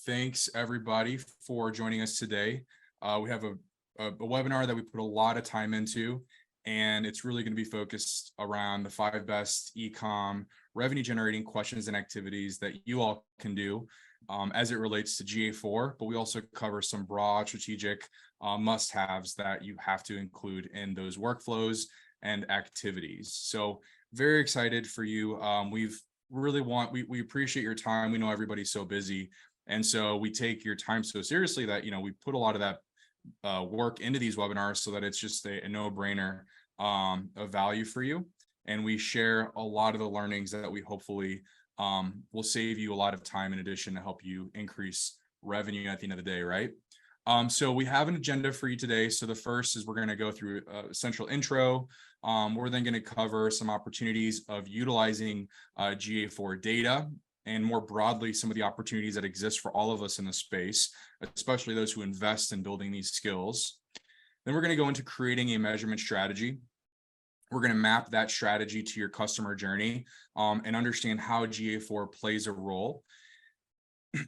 thanks everybody for joining us today. We have a webinar that we put a lot of time into, and it's really going to be focused around the 5 best e-com revenue generating questions and activities that you all can do as it relates to GA4, but we also cover some broad strategic must-haves that you have to include in those workflows and activities. So very excited for you. We appreciate your time. We know everybody's so busy. And so we take your time so seriously that, we put a lot of that work into these webinars so that it's just a no-brainer of value for you. And we share a lot of the learnings that we hopefully will save you a lot of time in addition to help you increase revenue at the end of the day, right? So we have an agenda for you today. So the first is we're going to go through a central intro. We're then going to cover some opportunities of utilizing GA4 data, and more broadly, some of the opportunities that exist for all of us in the space, especially those who invest in building these skills. Then we're going to go into creating a measurement strategy. We're going to map that strategy to your customer journey and understand how GA4 plays a role.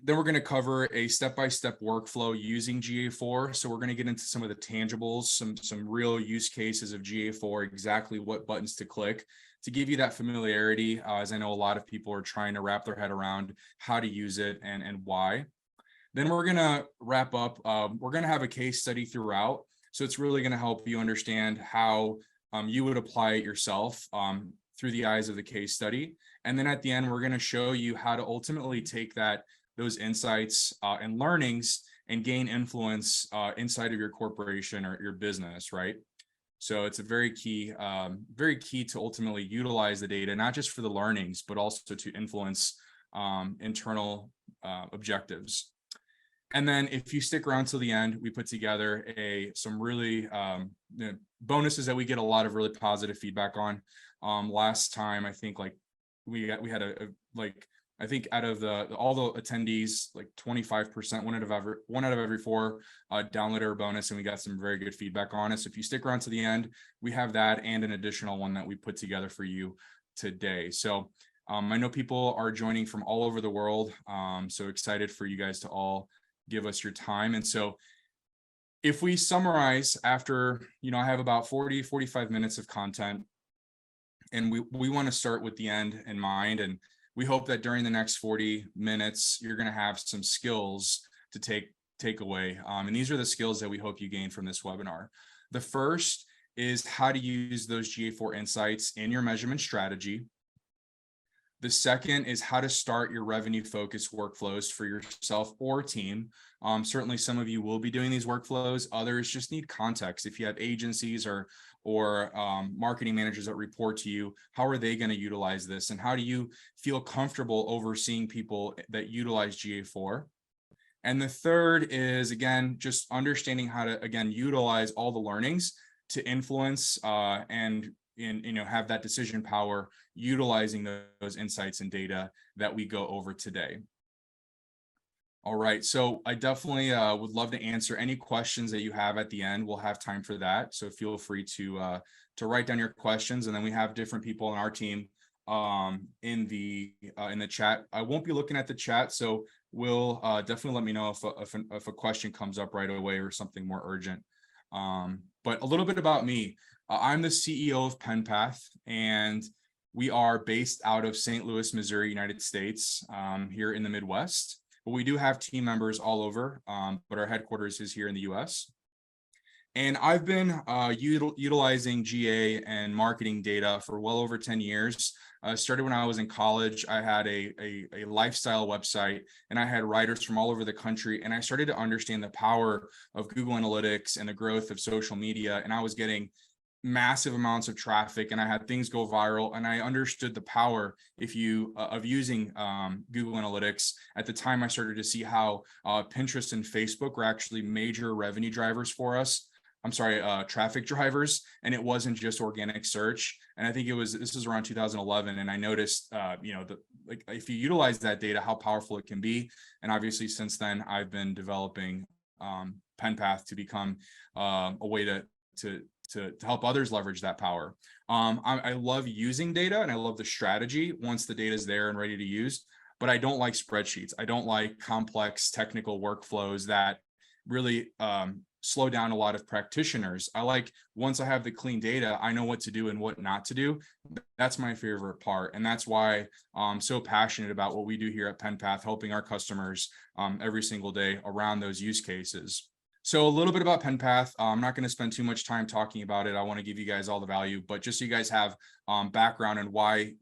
Then we're going to cover a step-by-step workflow using GA4. So we're going to get into some of the tangibles, some real use cases of GA4, exactly what buttons to click to give you that familiarity, as I know a lot of people are trying to wrap their head around how to use it and why. Then we're going to wrap up. We're going to have a case study throughout. So it's really going to help you understand how you would apply it yourself through the eyes of the case study. And then at the end, we're going to show you how to ultimately take those insights and learnings and gain influence inside of your corporation or your business, right? So it's a very key to ultimately utilize the data, not just for the learnings, but also to influence internal objectives. And then if you stick around till the end, we put together some really bonuses that we get a lot of really positive feedback on. Last time, I think we had I think out of all the attendees, 25%, one out of every 4 downloaded our bonus, and we got some very good feedback on it. So if you stick around to the end, we have that and an additional one that we put together for you today. So I know people are joining from all over the world. So excited for you guys to all give us your time. And so if we summarize after, I have about 45 minutes of content, and we want to start with the end in mind. And we hope that during the next 40 minutes, you're going to have some skills to take away. And these are the skills that we hope you gain from this webinar. The first is how to use those GA4 insights in your measurement strategy. The second is how to start your revenue-focused workflows for yourself or team. Certainly, some of you will be doing these workflows. Others just need context. If you have agencies or marketing managers that report to you, how are they going to utilize this? And how do you feel comfortable overseeing people that utilize GA4? And the third is, again, just understanding how to, again, utilize all the learnings to influence and have that decision power utilizing those insights and data that we go over today. All right, so I definitely would love to answer any questions that you have at the end. We'll have time for that, so feel free to write down your questions, and then we have different people on our team in the chat. I won't be looking at the chat, so we'll definitely let me know if a question comes up right away or something more urgent. But a little bit about me. I'm the CEO of PenPath, and we are based out of St. Louis, Missouri, United States, here in the Midwest. But we do have team members all over, but our headquarters is here in the US. And I've been utilizing GA and marketing data for well over 10 years. Started when I was in college. I had a lifestyle website, and I had writers from all over the country. And I started to understand the power of Google Analytics and the growth of social media. And I was getting massive amounts of traffic, and I had things go viral, and I understood the power of using Google Analytics. At the time, I started to see how Pinterest and Facebook were actually major revenue drivers for us. Traffic drivers, and it wasn't just organic search. And I think this was around 2011, and I noticed, if you utilize that data, how powerful it can be. And obviously, since then, I've been developing PenPath to become a way to help others leverage that power. I love using data, and I love the strategy once the data is there and ready to use. but I don't like spreadsheets. I don't like complex technical workflows that really slow down a lot of practitioners. I like, once I have the clean data, I know what to do and what not to do. That's my favorite part. And that's why I'm so passionate about what we do here at PenPath, helping our customers every single day around those use cases. So a little bit about PenPath. I'm not going to spend too much time talking about it. I want to give you guys all the value, but just so you guys have background and why,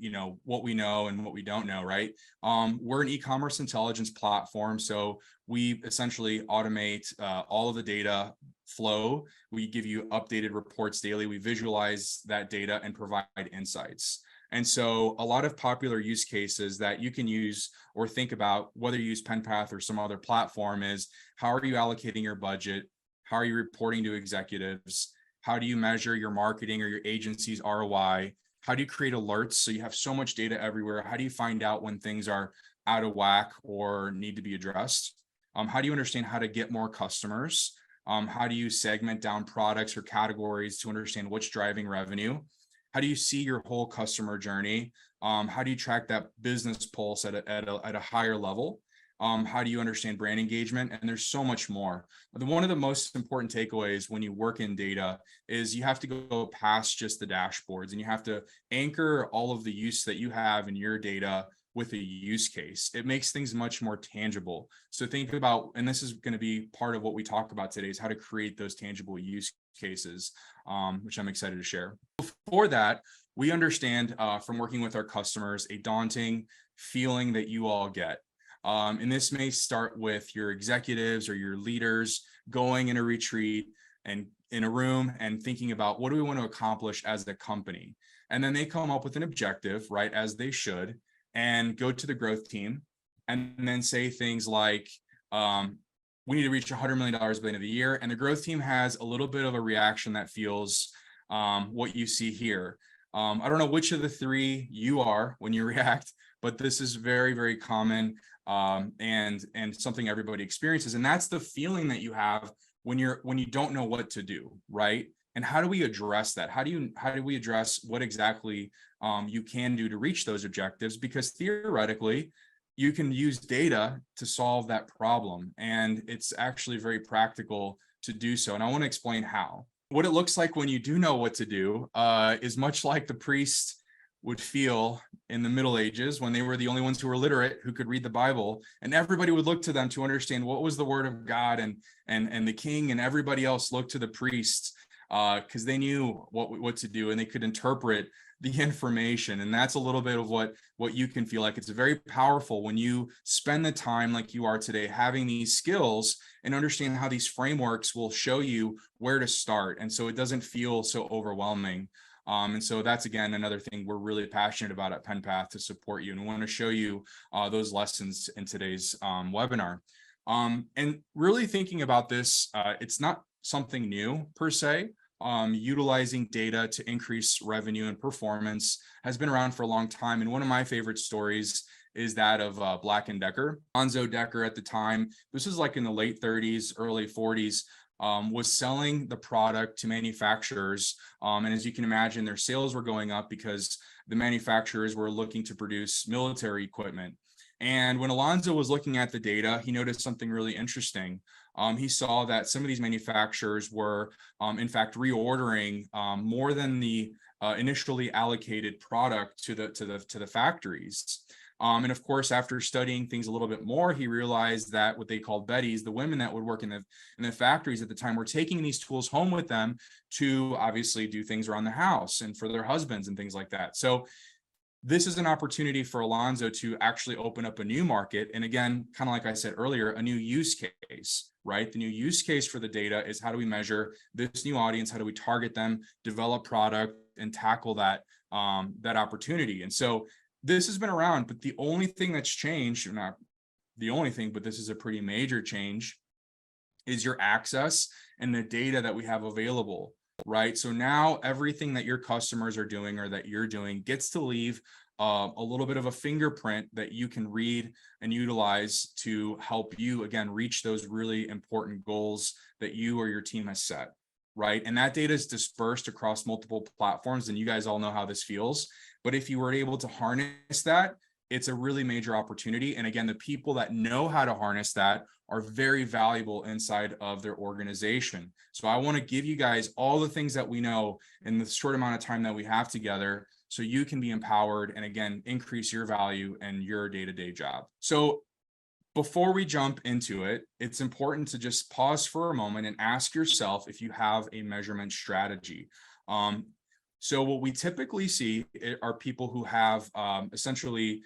what we know and what we don't know, right? We're an e-commerce intelligence platform. So we essentially automate all of the data flow. We give you updated reports daily. We visualize that data and provide insights. And so a lot of popular use cases that you can use or think about, whether you use PenPath or some other platform, is how are you allocating your budget? How are you reporting to executives? How do you measure your marketing or your agency's ROI? How do you create alerts? So you have so much data everywhere. How do you find out when things are out of whack or need to be addressed? How do you understand how to get more customers? How do you segment down products or categories to understand what's driving revenue? How do you see your whole customer journey? How do you track that business pulse at a higher level? How do you understand brand engagement? And there's so much more. One of the most important takeaways when you work in data is you have to go past just the dashboards, and you have to anchor all of the use that you have in your data with a use case. It makes things much more tangible. So think about, and this is going to be part of what we talk about today, is how to create those tangible use cases, which I'm excited to share. Before that, we understand from working with our customers a daunting feeling that you all get. And this may start with your executives or your leaders going in a retreat and in a room and thinking about, what do we want to accomplish as a company? And then they come up with an objective, right, as they should, and go to the growth team and then say things like, we need to reach $100 million by the end of the year. And the growth team has a little bit of a reaction that feels what you see here. I don't know which of the three you are when you react, but this is very, very common and something everybody experiences. And that's the feeling that you have when you don't know what to do, right? And how do we address that? How do we address what exactly you can do to reach those objectives? Because theoretically, you can use data to solve that problem. And it's actually very practical to do so. And I want to explain how. What it looks like when you do know what to do is much like the priest would feel in the Middle Ages when they were the only ones who were literate, who could read the Bible, and everybody would look to them to understand what was the word of God, and the king and everybody else looked to the priests because they knew what to do, and they could interpret the information. And that's a little bit of what you can feel like. It's very powerful when you spend the time like you are today, having these skills and understand how these frameworks will show you where to start. And so it doesn't feel so overwhelming. And so that's, again, another thing we're really passionate about at PenPath to support you. And we want to show you those lessons in today's webinar. And really thinking about this, it's not something new per se. Utilizing data to increase revenue and performance has been around for a long time. And one of my favorite stories is that of Black & Decker. Alonzo Decker at the time, this is like in the late 30s, early 40s, was selling the product to manufacturers. And as you can imagine, their sales were going up because the manufacturers were looking to produce military equipment. And when Alonzo was looking at the data, he noticed something really interesting. He saw that some of these manufacturers were, in fact, reordering more than the initially allocated product to the factories. And of course, after studying things a little bit more, he realized that what they called Betties, the women that would work in the factories at the time, were taking these tools home with them to obviously do things around the house and for their husbands and things like that. So this is an opportunity for Alonzo to actually open up a new market. And again, kind of like I said earlier, a new use case, right? The new use case for the data is, how do we measure this new audience? How do we target them, develop product, and tackle that opportunity? And so this has been around, but the only thing that's changed, or not the only thing, but this is a pretty major change, is your access and the data that we have available. Right. So now everything that your customers are doing or that you're doing gets to leave a little bit of a fingerprint that you can read and utilize to help you, again, reach those really important goals that you or your team has set. Right. And that data is dispersed across multiple platforms. And you guys all know how this feels. But if you were able to harness that, it's a really major opportunity. And again, the people that know how to harness that are very valuable inside of their organization. So I want to give you guys all the things that we know in the short amount of time that we have together, so you can be empowered and again, increase your value and your day-to-day job. So before we jump into it, it's important to just pause for a moment and ask yourself if you have a measurement strategy. So what we typically see are people who have essentially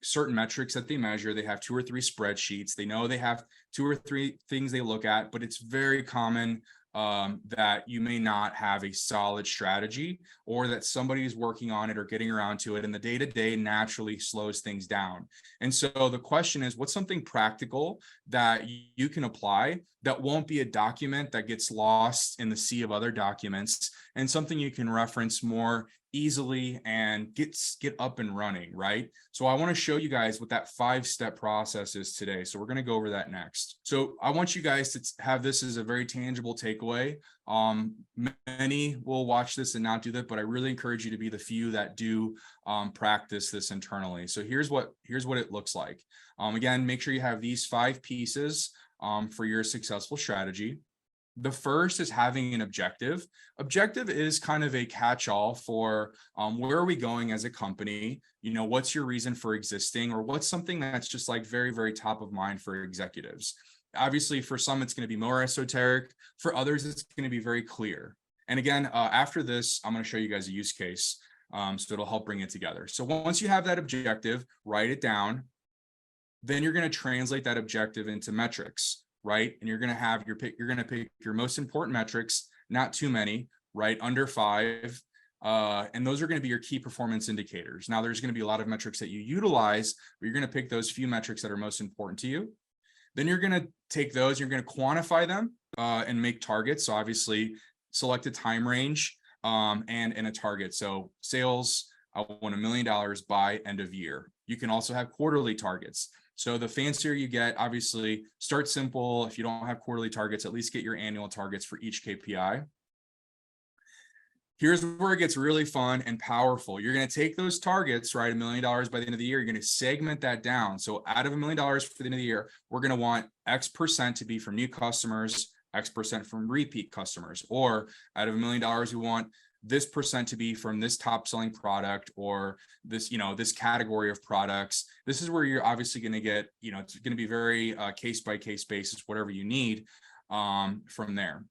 certain metrics that they measure. They have 2 or 3 spreadsheets. They know they have 2 or 3 things they look at, but it's very common that you may not have a solid strategy, or that somebody is working on it or getting around to it, and the day-to-day naturally slows things down. And so the question is, what's something practical that you can apply that won't be a document that gets lost in the sea of other documents, and something you can reference more easily and get up and running, right? So I want to show you guys what that 5-step process is today. So we're going to go over that next. So I want you guys to have this as a very tangible takeaway. Many will watch this and not do that, but I really encourage you to be the few that do practice this internally. So here's what it looks like. Again, make sure you have these 5 pieces for your successful strategy. The first is having an objective. Objective is kind of a catch-all for where are we going as a company? You know, what's your reason for existing, or what's something that's just like very, very top of mind for executives? Obviously, for some, it's going to be more esoteric. For others, it's going to be very clear. And again, after this, I'm going to show you guys a use case, so it'll help bring it together. So once you have that objective, write it down. Then you're going to translate that objective into metrics, right? And you're going to pick your most important metrics, not too many, right? Under 5. And those are going to be your key performance indicators. Now, there's going to be a lot of metrics that you utilize, but you're going to pick those few metrics that are most important to you. Then you're going to take those, you're going to quantify them and make targets. So obviously select a time range and a target. So sales, I want $1 million by end of year. You can also have quarterly targets. So the fancier you get, obviously start simple. If you don't have quarterly targets, at least get your annual targets for each KPI. Here's where it gets really fun and powerful. You're going to take those targets, right? $1 million by the end of the year. You're going to segment that down. So out of $1 million for the end of the year, we're going to want X% to be from new customers, X% from repeat customers, or out of $1 million, we want this % to be from this top selling product, or this, this category of products. This is where you're obviously going to get, it's going to be very case by case basis, whatever you need from there.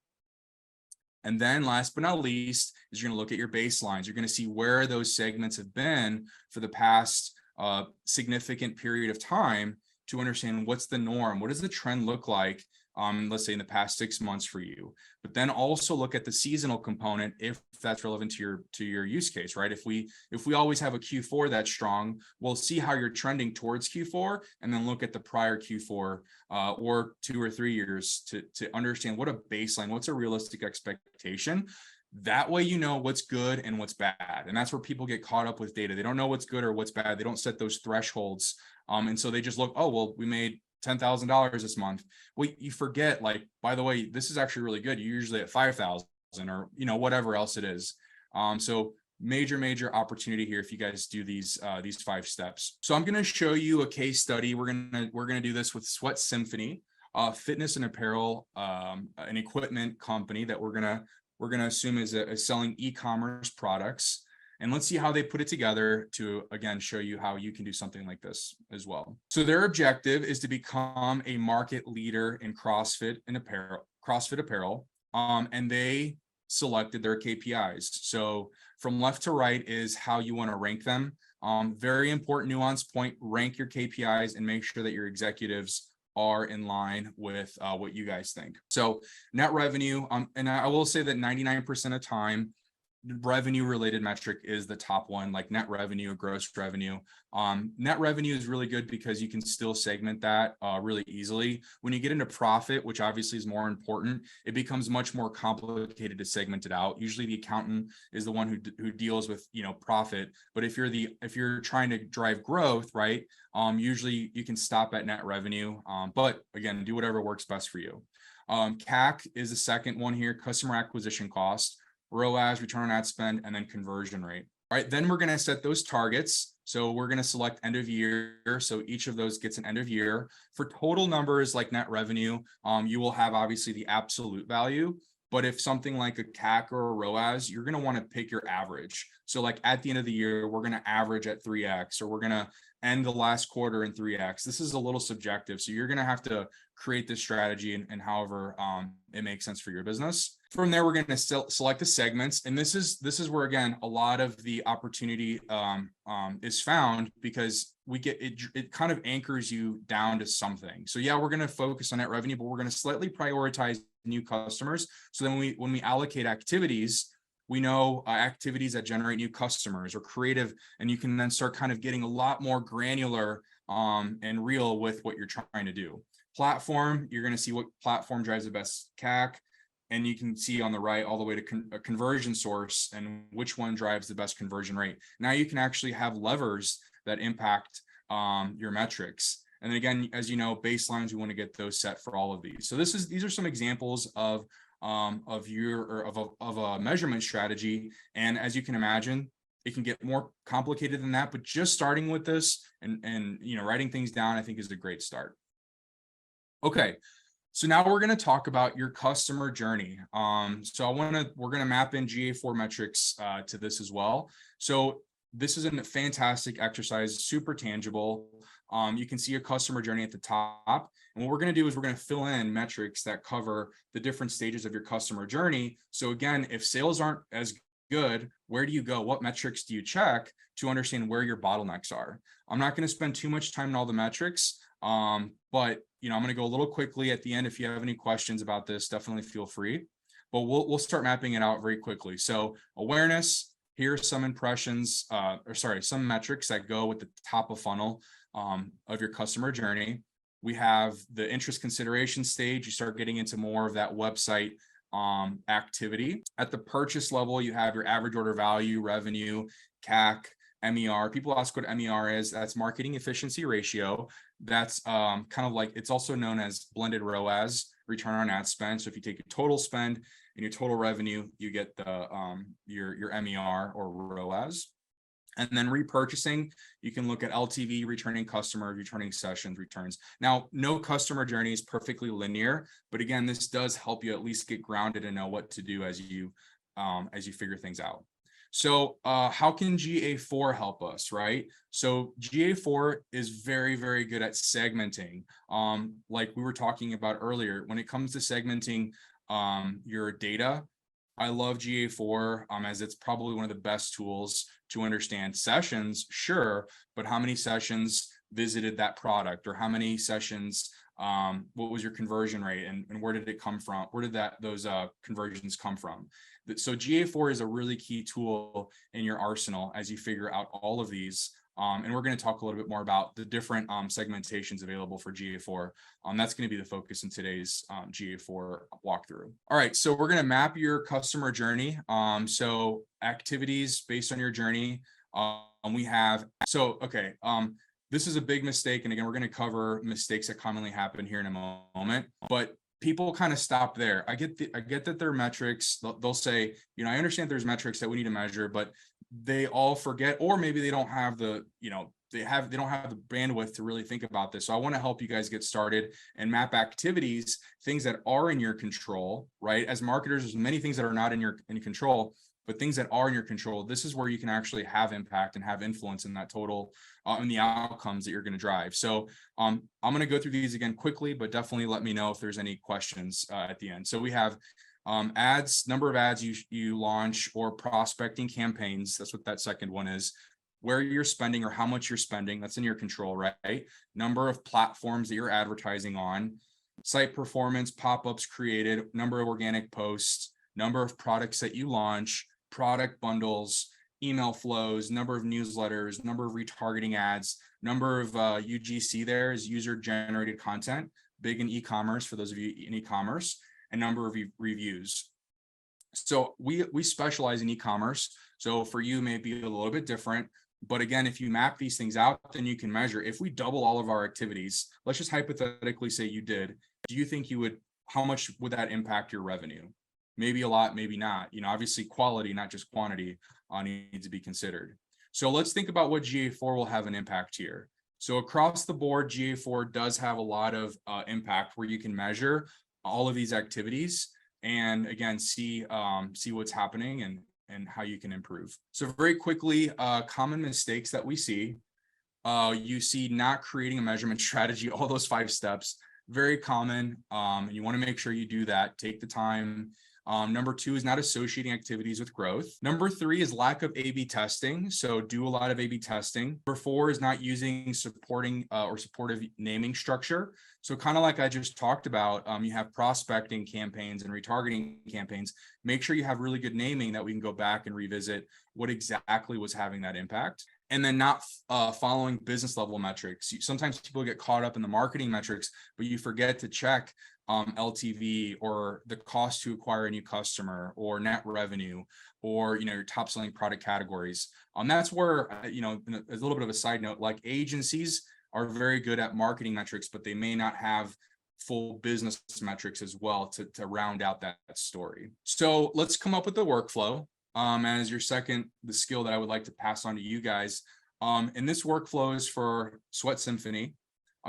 And then last but not least is you're going to look at your baselines. You're going to see where those segments have been for the past significant period of time to understand what's the norm. What does the trend look like? Let's say in the past 6 months for you, but then also look at the seasonal component if that's relevant to your use case, right? If we always have a Q4 that's strong, we'll see how you're trending towards Q4, and then look at the prior Q4 or 2 or 3 years to understand what a baseline, what's a realistic expectation. That way, you know what's good and what's bad. And that's where people get caught up with data. They don't know what's good or what's bad. They don't set those thresholds. And so they just look, oh, well, we made $10,000 this month. Well, you forget, like, by the way, this is actually really good. You're usually at 5,000 or, whatever else it is. So major opportunity here if you guys do these 5 steps. So I'm going to show you a case study. We're going to do this with Sweat Symphony, fitness and apparel, an equipment company that we're going to assume is selling e-commerce products. And let's see how they put it together to, again, show you how you can do something like this as well. So their objective is to become a market leader in CrossFit apparel. And they selected their KPIs. So from left to right is how you want to rank them. Very important nuance point, rank your KPIs and make sure that your executives are in line with what you guys think. So net revenue, and I will say that 99% of time, revenue related metric is the top one, like net revenue or gross revenue. Net revenue is really good because you can still segment that really easily. When you get into profit, which obviously is more important, it becomes much more complicated to segment it out. Usually the accountant is the one who deals with profit. But if you're trying to drive growth, right, usually you can stop at net revenue. But again, do whatever works best for you. CAC is the second one here, customer acquisition cost. ROAS, return on ad spend, and then conversion rate. All right, then we're going to set those targets. So we're going to select end of year. So each of those gets an end of year. For total numbers like net revenue, you will have obviously the absolute value. But if something like a CAC or a ROAS, you're going to want to pick your average. So like at the end of the year, we're going to average at 3x, or we're going to end the last quarter in 3x. This is a little subjective. So you're going to have to create this strategy and however it makes sense for your business. From there, we're going to select the segments. And this is where, again, a lot of the opportunity is found, because we get it kind of anchors you down to something. So yeah, we're going to focus on net revenue, but we're going to slightly prioritize new customers. So then when we allocate activities, we know activities that generate new customers or creative, and you can then start kind of getting a lot more granular and real with what you're trying to do. Platform, you're going to see what platform drives the best CAC. And you can see on the right all the way to a conversion source and which one drives the best conversion rate. Now you can actually have levers that impact your metrics. And then again, as you know, baselines, we want to get those set for all of these. So these are some examples of a measurement strategy. And as you can imagine, it can get more complicated than that. But just starting with this and writing things down, I think is a great start. Okay. So now we're going to talk about your customer journey. So we're going to map in GA4 metrics to this as well. So this is a fantastic exercise, super tangible. You can see your customer journey at the top. And what we're going to do is we're going to fill in metrics that cover the different stages of your customer journey. So again, if sales aren't as good, where do you go? What metrics do you check to understand where your bottlenecks are? I'm not going to spend too much time on all the metrics, but I'm going to go a little quickly at the end. If you have any questions about this, definitely feel free. But we'll start mapping it out very quickly. So awareness, here's some impressions, some metrics that go with the top of funnel of your customer journey. We have the interest consideration stage. You start getting into more of that website activity. At the purchase level, you have your average order value, revenue, CAC, MER. People ask what MER is. That's marketing efficiency ratio. That's kind of like, it's also known as blended ROAS, return on ad spend. So if you take your total spend and your total revenue, you get the your MER or ROAS. And then repurchasing, you can look at LTV, returning customers, returning sessions, returns. Now, no customer journey is perfectly linear, but again, this does help you at least get grounded and know what to do as you figure things out. So how can GA4 help us, right? So GA4 is very, very good at segmenting. Like we were talking about earlier, when it comes to segmenting your data, I love GA4 as it's probably one of the best tools to understand sessions, sure, but how many sessions visited that product, or how many sessions, what was your conversion rate, and where did it come from? Where did those conversions come from? So GA4 is a really key tool in your arsenal as you figure out all of these. And we're going to talk a little bit more about the different segmentations available for GA4. That's going to be the focus in today's GA4 walkthrough. All right, so we're going to map your customer journey. So activities based on your journey. This is a big mistake. And again, we're going to cover mistakes that commonly happen here in a moment. But people kind of stop there. I get that there are metrics. They'll say, I understand there's metrics that we need to measure, but they all forget, or maybe they don't have the, they don't have the bandwidth to really think about this. So I want to help you guys get started and map activities, things that are in your control, right? As marketers, there's many things that are not in your control, but things that are in your control. This is where you can actually have impact and have influence in that total and the outcomes that you're going to drive. So I'm going to go through these again quickly, but definitely let me know if there's any questions at the end. So we have ads, number of ads you launch, or prospecting campaigns. That's what that second one is. Where you're spending or how much you're spending, that's in your control, right? Number of platforms that you're advertising on, site performance, pop-ups created, number of organic posts, number of products that you launch, product bundles, email flows, number of newsletters, number of retargeting ads, number of UGC there is user generated content, big in e-commerce for those of you in e-commerce, and number of reviews. So we specialize in e-commerce. So for you, may be a little bit different. But again, if you map these things out, then you can measure. If we double all of our activities, let's just hypothetically say you did, do you think how much would that impact your revenue? maybe a lot, maybe not. Obviously quality, not just quantity, needs to be considered. So let's think about what GA4 will have an impact here. So across the board, GA4 does have a lot of impact where you can measure all of these activities and again, see what's happening and how you can improve. So very quickly, common mistakes that we see. You see not creating a measurement strategy, all those 5 steps, very common. And you want to make sure you do that. Take the time. Number 2 is not associating activities with growth. Number 3 is lack of A/B testing. So do a lot of A/B testing. Number 4 is not using supporting or supportive naming structure. So kind of like I just talked about, you have prospecting campaigns and retargeting campaigns. Make sure you have really good naming that we can go back and revisit what exactly was having that impact. And then not following business level metrics. Sometimes people get caught up in the marketing metrics, but you forget to check LTV or the cost to acquire a new customer or net revenue or your top selling product categories. That's where a little bit of a side note, like agencies are very good at marketing metrics, but they may not have full business metrics as well to round out that story. So let's come up with the workflow. As your the skill that I would like to pass on to you guys. And this workflow is for Sweat Symphony.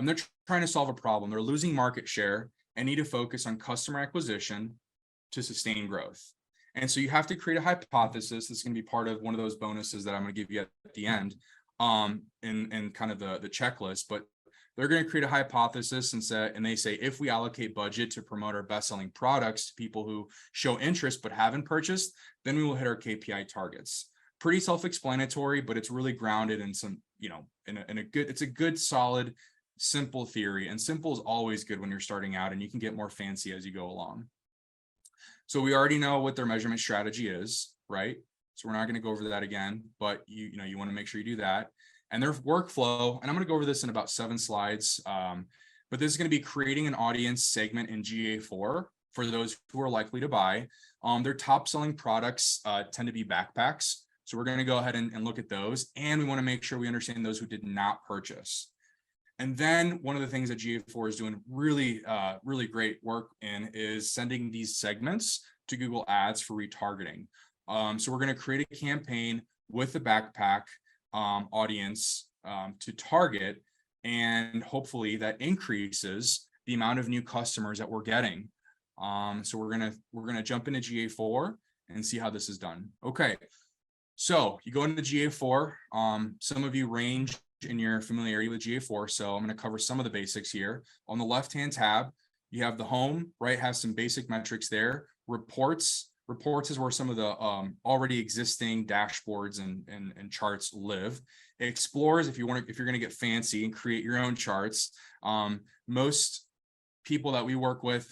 They're trying to solve a problem. They're losing market share and need to focus on customer acquisition to sustain growth. And so you have to create a hypothesis. This is going to be part of one of those bonuses that I'm going to give you at the end, in kind of the checklist. But they're going to create a hypothesis and they say, if we allocate budget to promote our best-selling products to people who show interest but haven't purchased, then we will hit our KPI targets. Pretty self-explanatory, but it's really grounded in some, it's a good, solid, simple theory. And simple is always good when you're starting out, and you can get more fancy as you go along. So we already know what their measurement strategy is, right? So we're not going to go over that again, but you want to make sure you do that. And their workflow, and I'm going to go over this in about 7 slides, but this is going to be creating an audience segment in GA4 for those who are likely to buy. Their top selling products tend to be backpacks. So we're going to go ahead and look at those. And we want to make sure we understand those who did not purchase. And then one of the things that GA4 is doing really, really great work in is sending these segments to Google Ads for retargeting. So we're going to create a campaign with the backpack audience to target, and hopefully that increases the amount of new customers that we're getting. So we're gonna jump into GA4 and see how this is done. Okay, so you go into GA4. Some of you range in your familiarity with GA4, so I'm going to cover some of the basics here. On the left-hand tab, you have the home, right? Has some basic metrics there. Reports is where some of the already existing dashboards and charts live. Explore is if you're going to get fancy and create your own charts. Most people that we work with,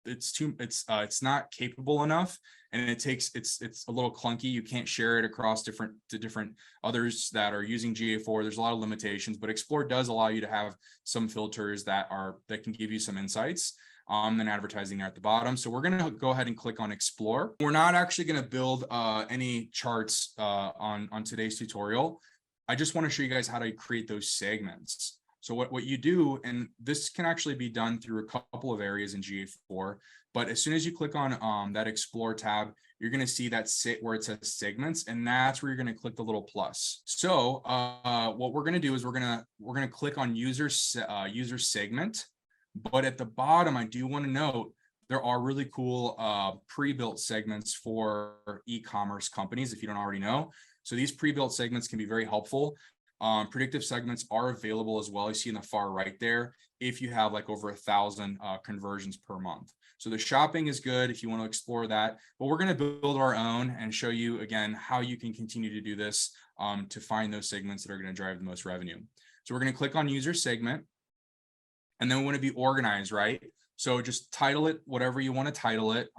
it's not capable enough, and it's a little clunky. You can't share it across different others that are using GA4. There's a lot of limitations, but Explore does allow you to have some filters that can give you some insights. And advertising there at the bottom. So we're going to go ahead and click on Explore. We're not actually going to build any charts on today's tutorial. I just want to show you guys how to create those segments. So what you do, and this can actually be done through a couple of areas in GA4, but as soon as you click on that Explore tab, you're going to see that where it says segments, and that's where you're going to click the little plus. So what we're going to do is we're going to click on user segment. But at the bottom, I do want to note there are really cool pre-built segments for e-commerce companies, if you don't already know. So these pre-built segments can be very helpful. Predictive segments are available as well. You see in the far right there, if you have like over 1,000 conversions per month. So the shopping is good if you want to explore that, but we're going to build our own and show you again how you can continue to do this to find those segments that are going to drive the most revenue. So we're going to click on user segment. And then we want to be organized, right? So just title it whatever you want to title it.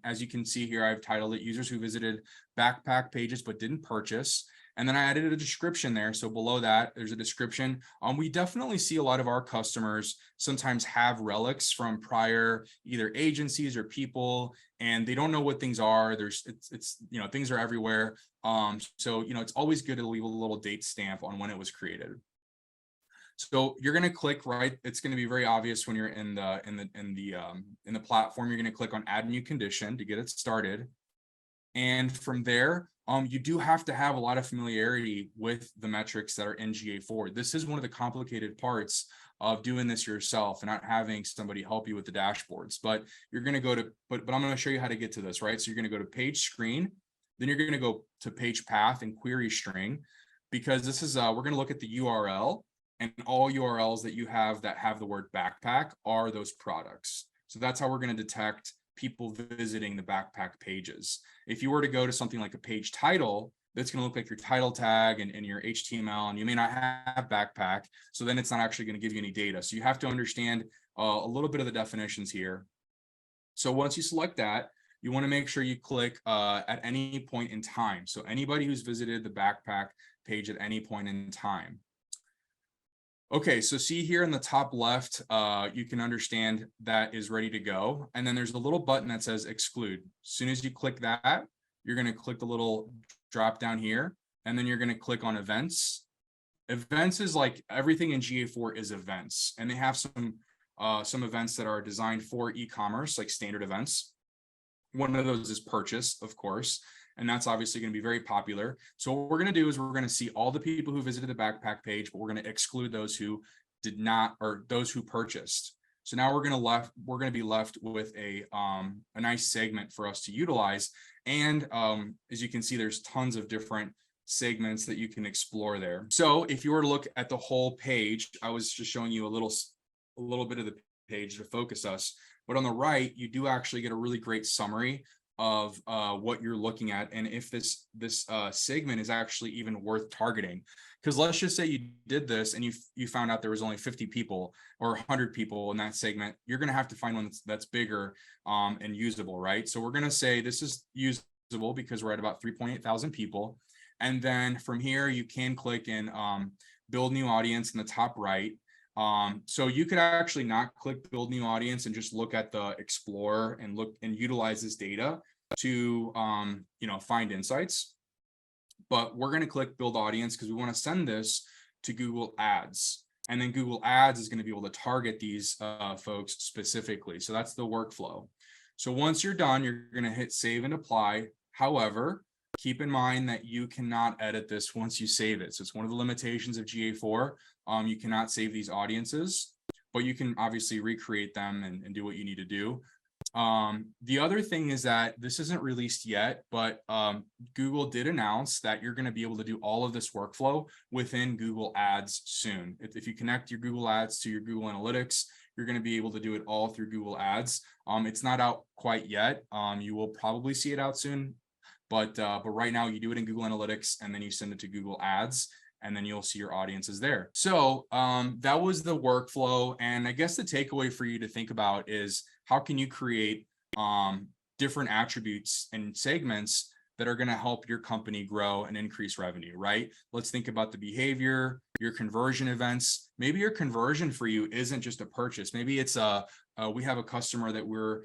As you can see here, I've titled it users who visited backpack pages but didn't purchase. And then I added a description there. So below that, there's a description. We definitely see a lot of our customers sometimes have relics from prior either agencies or people, and they don't know what things are. Things are everywhere. So it's always good to leave a little date stamp on when it was created. So you're going to click right. It's going to be very obvious when you're in the platform. You're going to click on add new condition to get it started. And from there, you do have to have a lot of familiarity with the metrics that are in GA4. This is one of the complicated parts of doing this yourself and not having somebody help you with the dashboards. But you're going to go to, but I'm going to show you how to get to this, right? So you're going to go to page screen, then you're going to go to page path and query string, because this is, we're going to look at the URL, and all URLs that you have that have the word backpack are those products. So that's how we're going to detect people visiting the backpack pages. If you were to go to something like a page title, that's going to look like your title tag and your HTML, and you may not have backpack. So then it's not actually going to give you any data. So you have to understand a little bit of the definitions here. So once you select that, you want to make sure you click at any point in time. So anybody who's visited the backpack page at any point in time. Okay, so see here in the top left, you can understand that is ready to go. And then there's a little button that says exclude. As soon as you click that, you're going to click the little drop down here, and then you're going to click on events. Events is like everything in GA4 is events, and they have some events that are designed for e-commerce, like standard events. One of those is purchase, of course, and that's obviously going to be very popular. So what we're going to do is we're going to see all the people who visited the backpack page, but we're going to exclude those who did not, or those who purchased. So now we're going to be left with a nice segment for us to utilize. And as you can see, there's tons of different segments that you can explore there. So if you were to look at the whole page, I was just showing you a little bit of the page to focus us, but on the right, you do actually get a really great summary of what you're looking at, and if this segment is actually even worth targeting. Because let's just say you did this and you found out there was only 50 people or 100 people in that segment, you're going to have to find one that's bigger and usable, right? So we're going to say this is usable because we're at about 3.8 thousand people. And then from here, you can click and build new audience in the top right. So you could actually not click build new audience and just look at the explore and look and utilize this data to find insights. But we're going to click build audience because we want to send this to Google Ads, and then Google Ads is going to be able to target these folks specifically. So that's the workflow. So once you're done, you're going to hit save and apply. However, keep in mind that you cannot edit this once you save it. So it's one of the limitations of GA4. You cannot save these audiences, but you can obviously recreate them and do what you need to do. The other thing is that this isn't released yet, but Google did announce that you're going to be able to do all of this workflow within Google Ads soon. If you connect your Google Ads to your Google Analytics, you're going to be able to do it all through Google Ads. It's not out quite yet. You will probably see it out soon, but right now you do it in Google Analytics and then you send it to Google Ads, and then you'll see your audiences there. So that was the workflow. And I guess the takeaway for you to think about is how can you create different attributes and segments that are going to help your company grow and increase revenue, right? Let's think about the behavior, your conversion events. Maybe your conversion for you isn't just a purchase. Maybe it's we have a customer that we're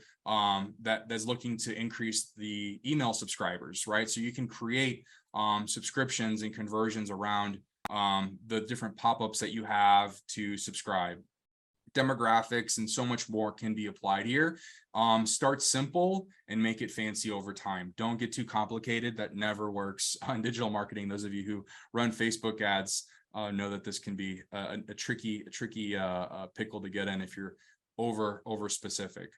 that's looking to increase the email subscribers, right? So you can create subscriptions and conversions around the different pop-ups that you have to subscribe. Demographics and so much more can be applied here. Start simple and make it fancy over time. Don't get too complicated. That never works on digital marketing. Those of you who run Facebook ads know that this can be a tricky pickle to get in if you're over specific.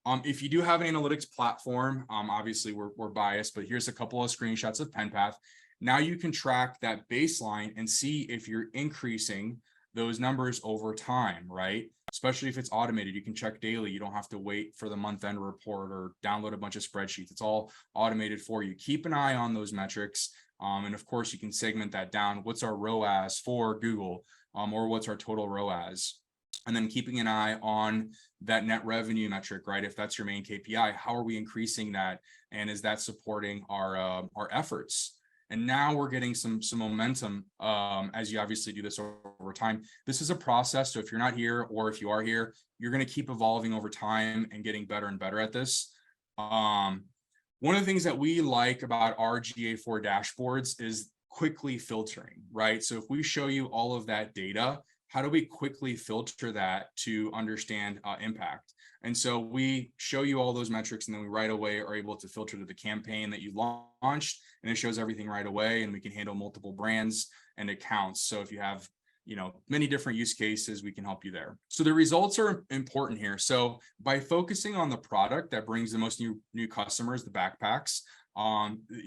If you do have an analytics platform, obviously we're biased, but here's a couple of screenshots of PenPath. Now you can track that baseline and see if you're increasing those numbers over time, right? Especially if it's automated, you can check daily. You don't have to wait for the month-end report or download a bunch of spreadsheets. It's all automated for you. Keep an eye on those metrics. And of course, you can segment that down. What's our ROAS for Google, or what's our total ROAS? And then keeping an eye on that net revenue metric, right? If that's your main KPI, how are we increasing that? And is that supporting our efforts? And now we're getting some momentum as you obviously do this over time. This is a process. So if you're not here, or if you are here, you're going to keep evolving over time and getting better and better at this. One of the things that we like about our GA4 dashboards is quickly filtering, right? So if we show you all of that data how do we quickly filter that to understand impact? And so we show you all those metrics, and then we right away are able to filter to the campaign that you launched, and it shows everything right away, and we can handle multiple brands and accounts. So if you have many different use cases, we can help you there. So the results are important here. So by focusing on the product that brings the most new customers, the backpacks,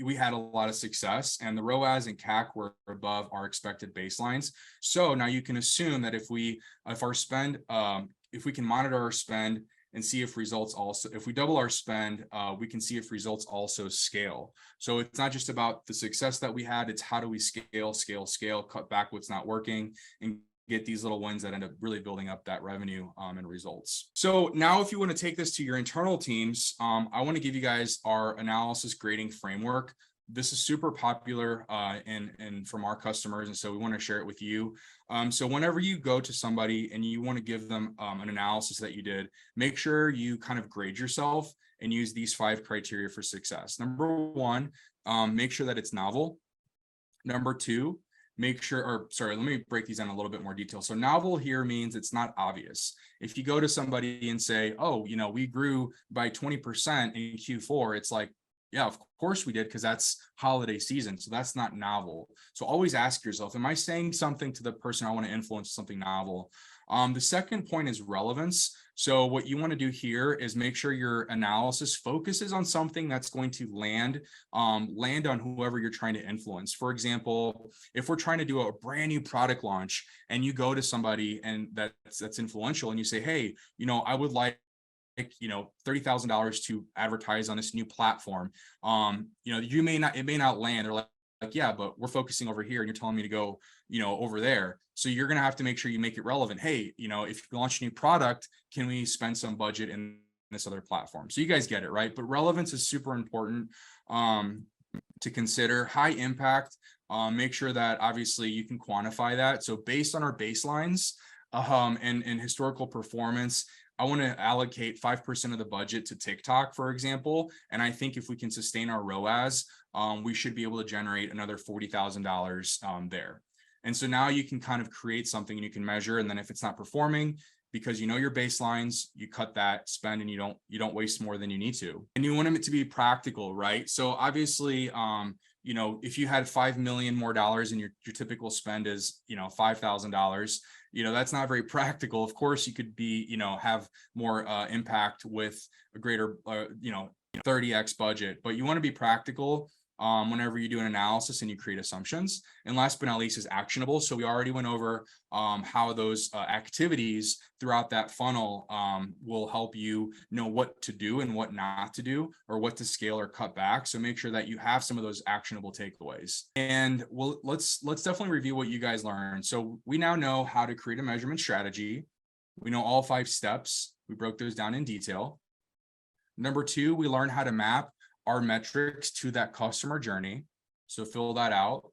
we had a lot of success, and the ROAS and CAC were above our expected baselines. So now you can assume that if we can monitor our spend and see if results also, if we double our spend, we can see if results also scale. So it's not just about the success that we had, it's how do we scale, cut back what's not working, and get these little wins that end up really building up that revenue and results. So now if you want to take this to your internal teams, I want to give you guys our analysis grading framework. This is super popular and from our customers, and so we want to share it with you. So whenever you go to somebody and you want to give them an analysis that you did, make sure you kind of grade yourself and use these 5 criteria for success. Number 1, make sure that it's novel. Number 2, let me break these down a little bit more detail. So novel here means it's not obvious. If you go to somebody and say, oh, we grew by 20% in Q4, it's like, yeah, of course we did, because that's holiday season. So that's not novel. So always ask yourself, am I saying something to the person I want to influence, something novel? The second point is relevance. So what you want to do here is make sure your analysis focuses on something that's going to land on whoever you're trying to influence. For example, if we're trying to do a brand new product launch and you go to somebody and that's influential and you say, hey, I would like $30,000 to advertise on this new platform. It may not land. They're like, yeah, but we're focusing over here and you're telling me to go, over there. So you're going to have to make sure you make it relevant. Hey, if you launch a new product, can we spend some budget in this other platform? So you guys get it, right? But relevance is super important to consider. High impact, make sure that obviously you can quantify that. So based on our baselines and historical performance, I want to allocate 5% of the budget to TikTok, for example. And I think if we can sustain our ROAS, we should be able to generate another $40,000 there. And so now you can kind of create something and you can measure. And then if it's not performing, because your baselines, you cut that spend and you don't waste more than you need to. And you want it to be practical, right? So obviously, if you had $5 million more dollars and your typical spend is, $5,000, that's not very practical. Of course, you could be, have more impact with a greater, 30x budget, but you want to be practical whenever you do an analysis and you create assumptions. And last but not least is actionable. So we already went over how those activities throughout that funnel will help you know what to do and what not to do, or what to scale or cut back. So make sure that you have some of those actionable takeaways. And let's definitely review what you guys learned. So we now know how to create a measurement strategy. We know all 5 steps. We broke those down in detail. Number 2, we learned how to map our metrics to that customer journey. So fill that out.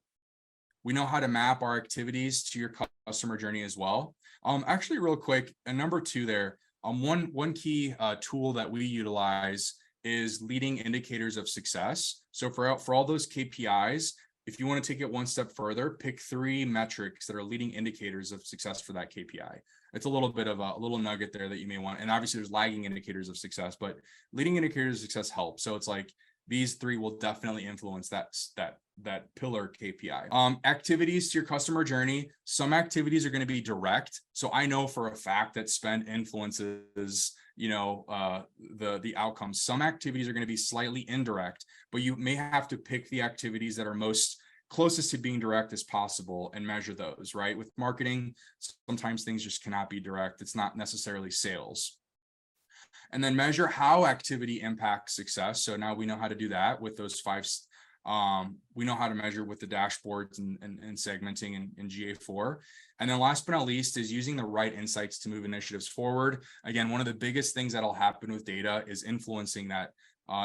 We know how to map our activities to your customer journey as well. Actually, real quick, and number 2 there, one key tool that we utilize is leading indicators of success. So for all those KPIs, if you want to take it one step further, pick 3 metrics that are leading indicators of success for that KPI. It's a little bit of a little nugget there that you may want. And obviously there's lagging indicators of success, but leading indicators of success help. So it's like these 3 will definitely influence that pillar KPI. Activities to your customer journey. Some activities are going to be direct. So I know for a fact that spend influences, the outcomes. Some activities are going to be slightly indirect, but you may have to pick the activities that are most closest to being direct as possible and measure those, right? With marketing, sometimes things just cannot be direct. It's not necessarily sales. And then measure how activity impacts success. So now we know how to do that with those 5. We know how to measure with the dashboards and segmenting in GA4. And then last but not least is using the right insights to move initiatives forward. Again, one of the biggest things that'll happen with data is influencing that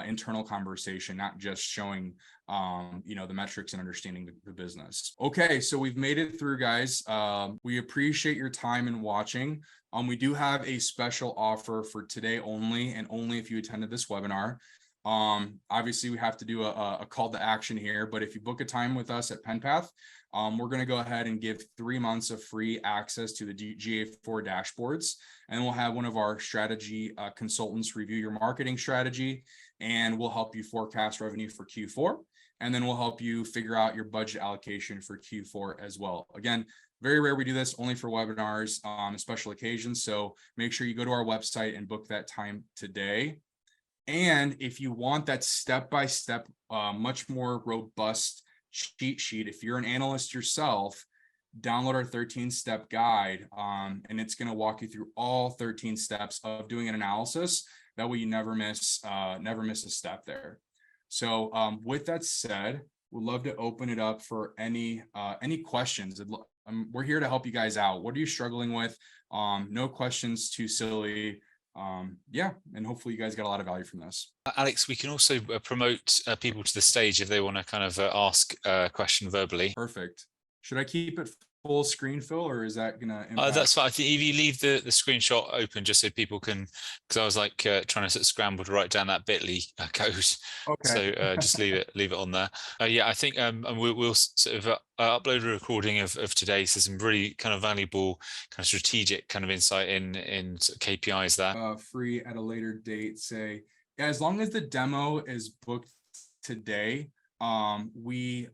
internal conversation, not just showing, the metrics and understanding the business. Okay, so we've made it through, guys. We appreciate your time and watching. We do have a special offer for today only, and only if you attended this webinar. Obviously we have to do a call to action here, but if you book a time with us at PenPath, we're going to go ahead and give 3 months of free access to the GA4 dashboards, and we'll have one of our strategy consultants review your marketing strategy, and we'll help you forecast revenue for Q4, and then we'll help you figure out your budget allocation for Q4 as well. Again, very rare we do this, only for webinars on special occasions, so make sure you go to our website and book that time today. And if you want that step-by-step, much more robust cheat sheet, if you're an analyst yourself, download our 13-step guide, and it's going to walk you through all 13 steps of doing an analysis. That way you never miss a step there. So with that said, we'd love to open it up for any questions. We're here to help you guys out. What are you struggling with? No questions too silly. Yeah, and hopefully you guys got a lot of value from this. Alex, we can also promote people to the stage if they want to kind of ask a question verbally. Perfect. Should I keep it full screen, Phil, or is that gonna impact? That's fine. I think if you leave the screenshot open just so people can, because I was like trying to sort of scramble to write down that bit.ly code. Okay. So just leave it on there. Yeah, I think and we'll sort of upload a recording of today. So some really kind of valuable kind of strategic kind of insight in sort of KPIs there. Free at a later date. Say, yeah, as long as the demo is booked today, we'll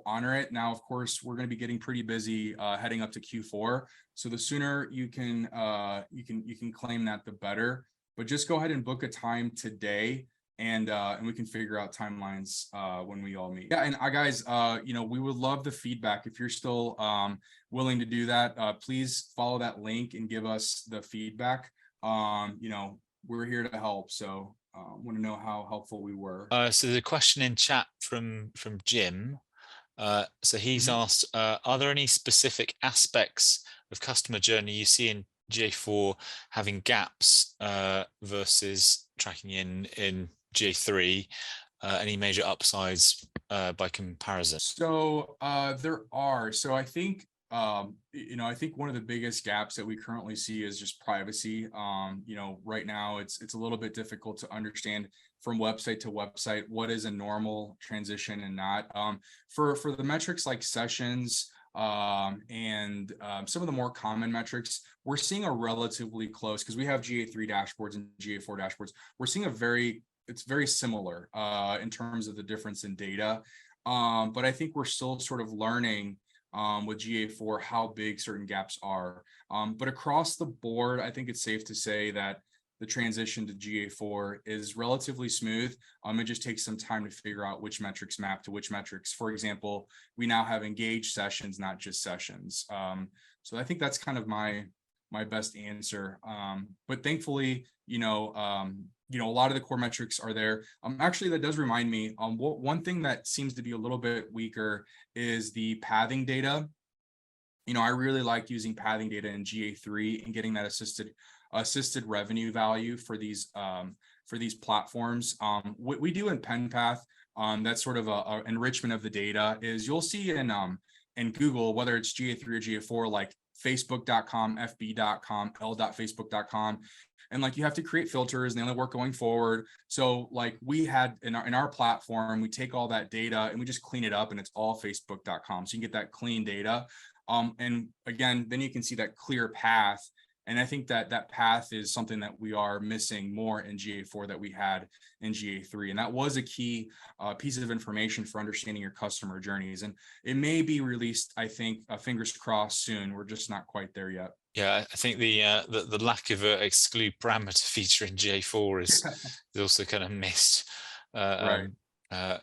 honor it. Now, of course, we're going to be getting pretty busy heading up to Q4. So the sooner you can claim that, the better. But just go ahead and book a time today, and we can figure out timelines when we all meet. Yeah, and guys, we would love the feedback. If you're still willing to do that, please follow that link and give us the feedback. We're here to help. So want to know how helpful we were. So the question in chat from Jim. So he's asked, are there any specific aspects of customer journey you see in GA4 having gaps versus tracking in GA3? Any major upsides by comparison? So there are. So I think I think one of the biggest gaps that we currently see is just privacy. Right now it's a little bit difficult to understand from website to website what is a normal transition and not. For the metrics like sessions and some of the more common metrics, we're seeing a relatively close, because we have GA3 dashboards and GA4 dashboards. We're seeing it's very similar in terms of the difference in data. But I think we're still sort of learning with GA4 how big certain gaps are. But across the board, I think it's safe to say that the transition to GA4 is relatively smooth. It just takes some time to figure out which metrics map to which metrics. For example, we now have engaged sessions, not just sessions. So I think that's kind of my best answer. But thankfully, a lot of the core metrics are there. Actually, that does remind me, one thing that seems to be a little bit weaker is the pathing data. I really like using pathing data in GA3 and getting that assisted revenue value for these platforms. What we do in PenPath, that's sort of a enrichment of the data, is you'll see in Google, whether it's GA3 or GA4, like facebook.com, fb.com, l.facebook.com. And like you have to create filters and they only work going forward. So like we had in our platform, we take all that data and we just clean it up and it's all facebook.com. So you can get that clean data. And again, then you can see that clear path. And I think that path is something that we are missing more in GA4 that we had in GA3. And that was a key piece of information for understanding your customer journeys. And it may be released, I think, fingers crossed soon. We're just not quite there yet. Yeah, I think the lack of an exclude parameter feature in GA4 is also kind of missed. Right. Yeah,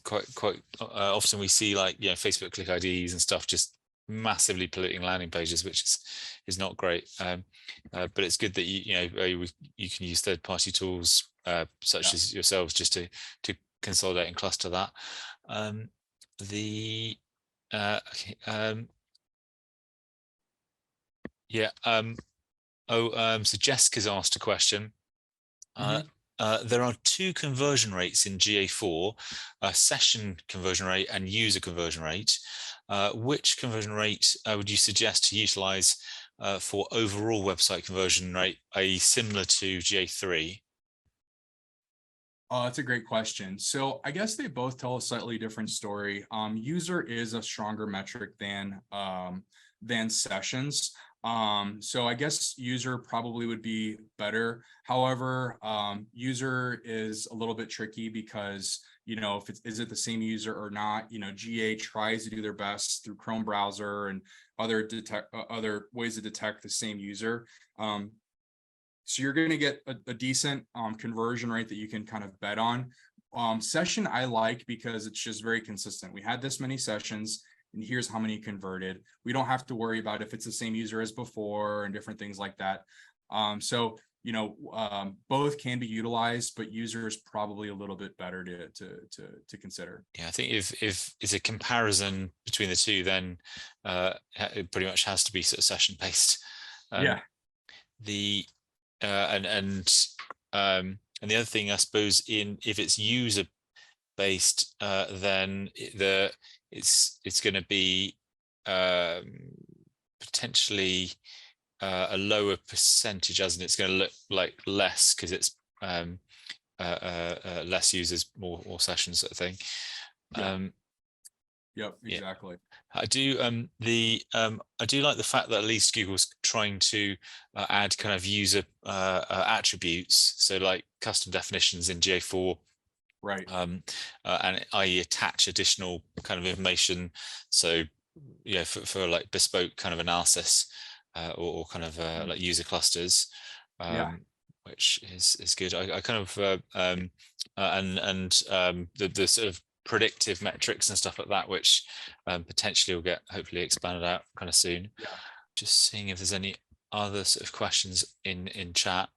quite often we see like Facebook click IDs and stuff just massively polluting landing pages, which is not great. But it's good that you can use third-party tools such as yourselves just to consolidate and cluster that. So Jessica's asked a question. There are 2 conversion rates in GA4, session conversion rate and user conversion rate. Which conversion rate would you suggest to utilize for overall website conversion rate, i.e. similar to GA3? That's a great question. So I guess they both tell a slightly different story. User is a stronger metric than sessions. So I guess user probably would be better. However, user is a little bit tricky because, you know, if it's, is it the same user or not? You know, GA tries to do their best through Chrome browser and other ways to detect the same user. So you're going to get a decent conversion rate that you can kind of bet on. Session I like because it's just very consistent. We had this many sessions and here's how many converted. We don't have to worry about if it's the same user as before and different things like that. So, you know, both can be utilized, but user is probably a little bit better to consider. Yeah, I think if it's a comparison between the two, then it pretty much has to be sort of session based. Yeah. The and the other thing, I suppose, if it's user based, then it's going to be potentially a lower percentage, as in it's going to look like less because it's less users, more sessions, sort of thing. Yep, exactly. Yeah. I do I do like the fact that at least Google's trying to add kind of user attributes, so like custom definitions in GA4, right? And I attach additional kind of information, so yeah, for like bespoke kind of analysis or kind of like user clusters, which is good. I kind of the sort of predictive metrics and stuff like that, which potentially will get hopefully expanded out kind of soon. Just seeing if there's any other sort of questions in chat.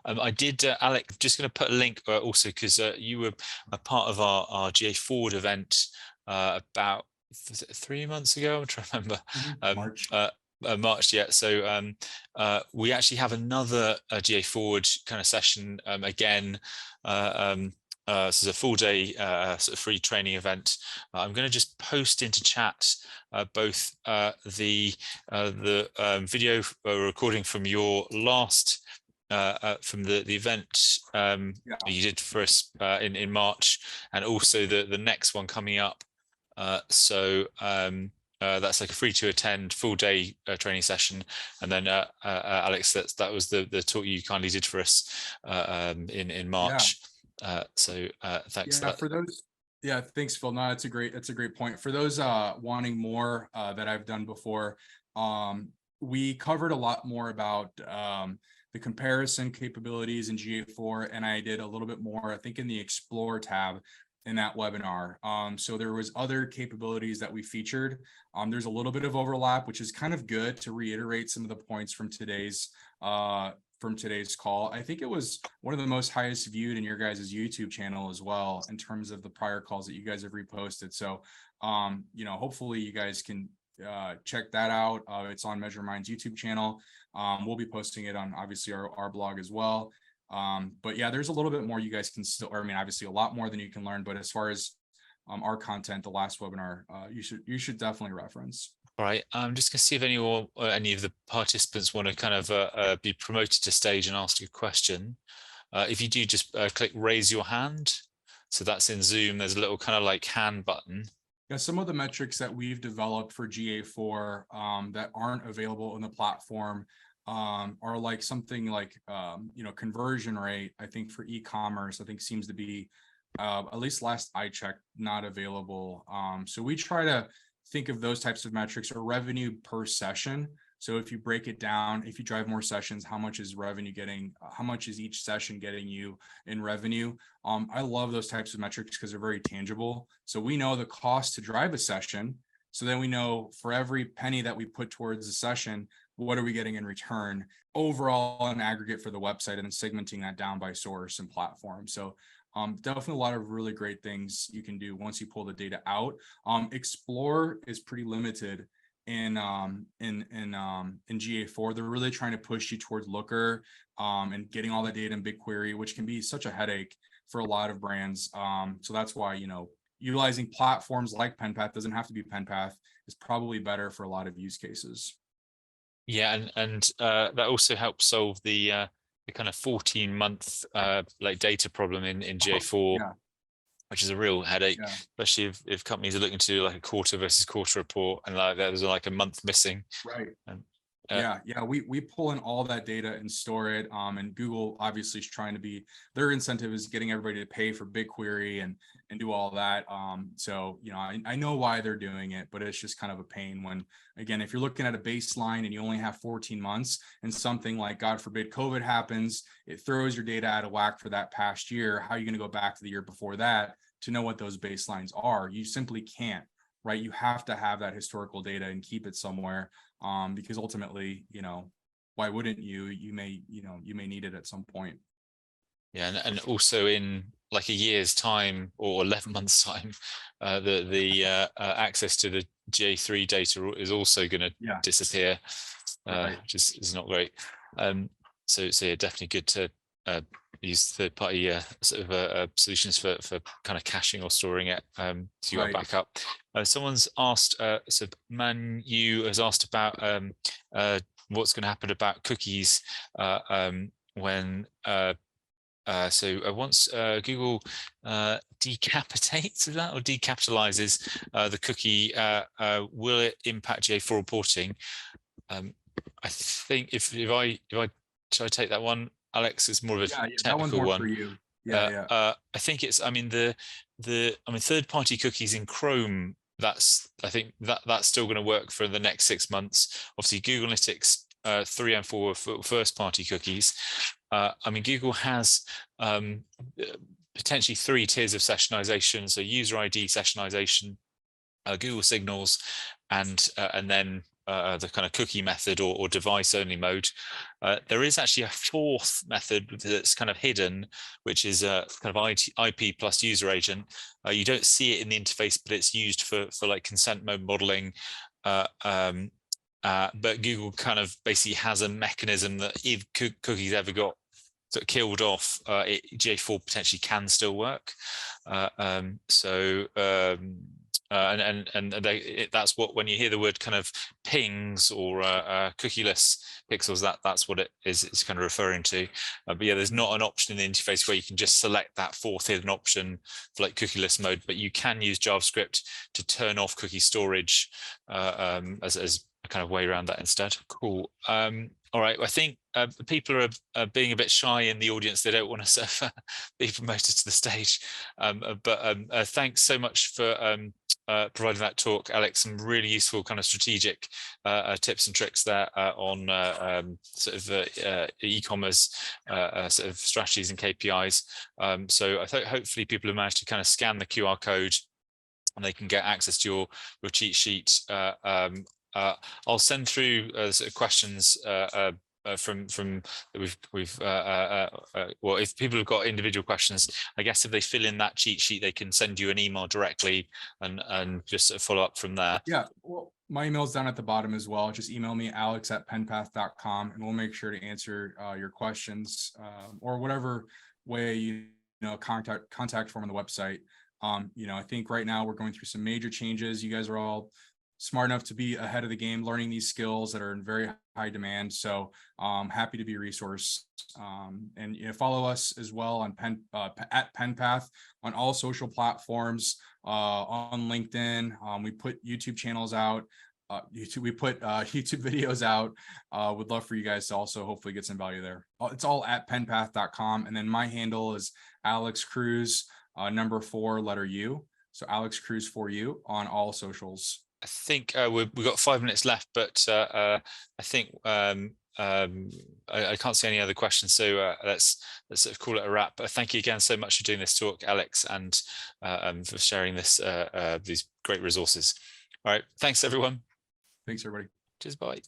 I did, Alex, just going to put a link also because you were a part of our GA Forward event about 3 months ago. I'm trying to remember. March. March, yeah. So we actually have another GA Forward kind of session again. This is a full day sort of free training event. I'm going to just post into chat both the video recording from your last from the event you did for us in March, and also the next one coming up. So that's like a free to attend full day training session. And then Alex, that was the talk you kindly did for us in March. So thanks. Yeah, for those. Yeah, thanks, Phil. No, that's a great point. For those wanting more that I've done before, we covered a lot more about the comparison capabilities in GA4, and I did a little bit more, I think, in the Explore tab in that webinar. So there was other capabilities that we featured. There's a little bit of overlap, which is kind of good to reiterate some of the points from today's call. I think it was one of the most highest viewed in your guys' YouTube channel as well, in terms of the prior calls that you guys have reposted. So, you know, hopefully you guys can check that out. It's on Measure Minds YouTube channel. We'll be posting it on obviously our blog as well. But yeah, there's a little bit more you guys can still, or I mean, obviously a lot more than you can learn, but as far as our content, the last webinar, you should definitely reference. All right, I'm just going to see if any of the participants want to kind of be promoted to stage and ask a question. If you do, just click raise your hand. So that's in Zoom. There's a little kind of like hand button. Yeah, some of the metrics that we've developed for GA4 that aren't available in the platform are like something like, you know, conversion rate, I think for e-commerce, I think seems to be, at least last I checked, not available. So we try to think of those types of metrics, or revenue per session. So if you break it down, if you drive more sessions, how much is revenue getting, how much is each session getting you in revenue? I love those types of metrics because they're very tangible. So we know the cost to drive a session. So then we know for every penny that we put towards the session, what are we getting in return overall in aggregate for the website, and then segmenting that down by source and platform. So definitely a lot of really great things you can do once you pull the data out. Explore is pretty limited in GA4. They're really trying to push you towards Looker and getting all that data in BigQuery, which can be such a headache for a lot of brands. So that's why, you know, utilizing platforms like PenPath, doesn't have to be PenPath, is probably better for a lot of use cases. Yeah, and that also helps solve the kind of 14-month like data problem in GA4, Yeah, which is a real headache, yeah. especially if companies are looking to do like a quarter versus quarter report, and like there's like a month missing. Right. And, Yeah, we pull in all that data and store it. And Google obviously is trying to be, their incentive is getting everybody to pay for BigQuery and do all that. So I know why they're doing it, but it's just kind of a pain when, again, if you're looking at a baseline and you only have 14 months and something like, God forbid, COVID happens, it throws your data out of whack for that past year. How are you going to go back to the year before that to know what those baselines are? You simply can't, right? You have to have that historical data and keep it somewhere. Because ultimately, why wouldn't you? You may need it at some point. yeah, and also in like a year's time or 11 months time, the access to the GA3 data is also going to Yeah, disappear, right. which is not great. So yeah, definitely good to use third-party sort of solutions for kind of caching or storing it to your Right. backup. Someone's asked, so Manu has asked about what's going to happen about cookies when once Google decapitates, is that, or decapitalizes the cookie, will it impact GA4 reporting? I think if I should I take that one, Alex? It's more of a Yeah, that one's technical more one. for you. Yeah. I think it's, I mean, third-party cookies in Chrome, I think that's still going to work for the next 6 months. Obviously, Google Analytics 3 and 4 for first-party cookies. I mean, Google has potentially 3 tiers of sessionization. So user ID sessionization, Google Signals, and then the kind of cookie method or device only mode. There is actually a 4th method that's kind of hidden, which is kind of IP plus user agent. You don't see it in the interface, but it's used for like consent mode modeling. But Google kind of basically has a mechanism that if cookies ever got sort of killed off, GA4 potentially can still work. That's what, when you hear the word kind of pings or cookieless pixels, that's what it's kind of referring to. But yeah, there's not an option in the interface where you can just select that 4th hidden option for like cookieless mode, but you can use JavaScript to turn off cookie storage as a kind of way around that instead. Cool. All right, I think people are being a bit shy in the audience. They don't want to sort of be promoted to the stage. But thanks so much for providing that talk, Alex. Some really useful kind of strategic tips and tricks there on sort of e-commerce sort of strategies and KPIs. So I think hopefully people have managed to kind of scan the QR code and they can get access to your cheat sheet. I'll send through sort of questions from that we've well, if people have got individual questions, I guess if they fill in that cheat sheet, they can send you an email directly and just sort of follow up from there. Yeah, well, my email's down at the bottom as well. Just email me, alex@penpath.com, and we'll make sure to answer your questions or whatever way contact form on the website. I think right now we're going through some major changes. You guys are all smart enough to be ahead of the game, learning these skills that are in very high demand. So happy to be a resource. And follow us as well on at PenPath on all social platforms, on LinkedIn. We put YouTube channels out. We put YouTube videos out. Would love for you guys to also hopefully get some value there. It's all at penpath.com. And then my handle is Alex Cruz, number 4, letter U. So Alex Cruz for you on all socials. I think we've got 5 minutes left, but I think I can't see any other questions. So let's sort of call it a wrap. But thank you again so much for doing this talk, Alex, and for sharing these great resources. All right, thanks everyone. Thanks everybody. Cheers, bye.